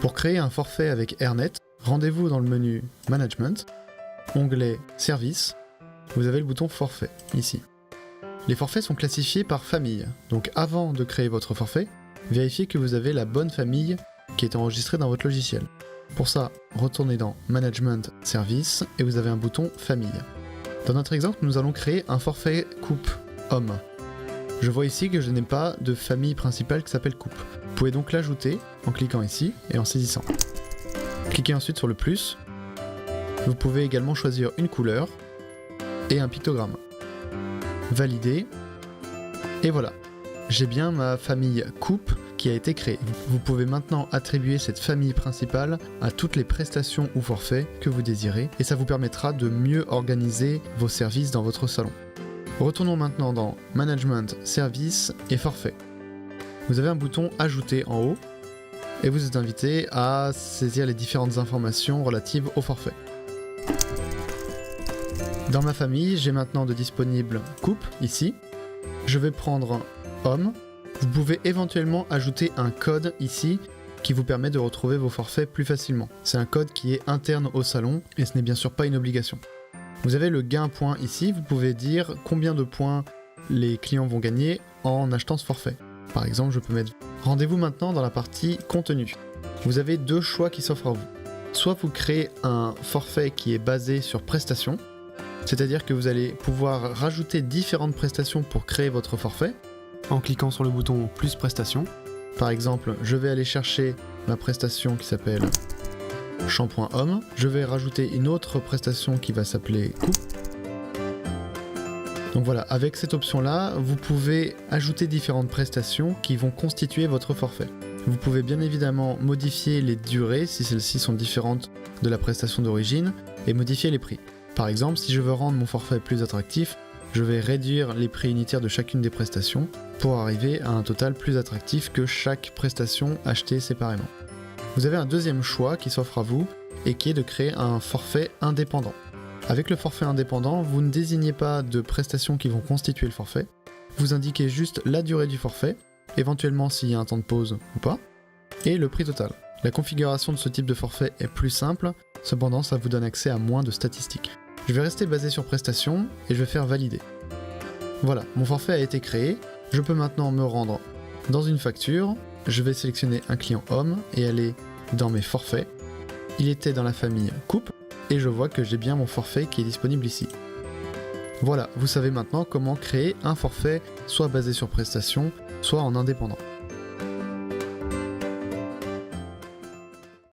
Pour créer un forfait avec Airnet, rendez-vous dans le menu Management, onglet Services, vous avez le bouton Forfait, ici. Les forfaits sont classifiés par famille, donc avant de créer votre forfait, vérifiez que vous avez la bonne famille qui est enregistrée dans votre logiciel. Pour ça, retournez dans Management Services et vous avez un bouton Famille. Dans notre exemple, nous allons créer un forfait coupe homme. Je vois ici que je n'ai pas de famille principale qui s'appelle coupe. Vous pouvez donc l'ajouter en cliquant ici et en saisissant. Cliquez ensuite sur le plus. Vous pouvez également choisir une couleur et un pictogramme. Valider. Et voilà. J'ai bien ma famille coupe qui a été créée. Vous pouvez maintenant attribuer cette famille principale à toutes les prestations ou forfaits que vous désirez et ça vous permettra de mieux organiser vos services dans votre salon. Retournons maintenant dans Management, Services et Forfait. Vous avez un bouton Ajouter en haut et vous êtes invité à saisir les différentes informations relatives au forfait. Dans ma famille, j'ai maintenant de disponibles coupe ici. Je vais prendre homme. Vous pouvez éventuellement ajouter un code ici qui vous permet de retrouver vos forfaits plus facilement. C'est un code qui est interne au salon et ce n'est bien sûr pas une obligation. Vous avez le gain point ici, vous pouvez dire combien de points les clients vont gagner en achetant ce forfait. Par exemple, je peux mettre rendez-vous maintenant dans la partie contenu. Vous avez deux choix qui s'offrent à vous. Soit vous créez un forfait qui est basé sur prestations, c'est-à-dire que vous allez pouvoir rajouter différentes prestations pour créer votre forfait en cliquant sur le bouton plus prestations. Par exemple, je vais aller chercher ma prestation qui s'appelle shampoing homme. Je vais rajouter une autre prestation qui va s'appeler coupe. Donc voilà, avec cette option-là, vous pouvez ajouter différentes prestations qui vont constituer votre forfait. Vous pouvez bien évidemment modifier les durées si celles-ci sont différentes de la prestation d'origine et modifier les prix. Par exemple, si je veux rendre mon forfait plus attractif, je vais réduire les prix unitaires de chacune des prestations pour arriver à un total plus attractif que chaque prestation achetée séparément. Vous avez un deuxième choix qui s'offre à vous et qui est de créer un forfait indépendant. Avec le forfait indépendant, vous ne désignez pas de prestations qui vont constituer le forfait, vous indiquez juste la durée du forfait, éventuellement s'il y a un temps de pause ou pas, et le prix total. La configuration de ce type de forfait est plus simple, cependant ça vous donne accès à moins de statistiques. Je vais rester basé sur prestations et je vais faire valider. Voilà, mon forfait a été créé, je peux maintenant me rendre dans une facture, je vais sélectionner un client homme et aller dans mes forfaits. Il était dans la famille coupe et je vois que j'ai bien mon forfait qui est disponible ici. Voilà, vous savez maintenant comment créer un forfait soit basé sur prestations, soit en indépendant.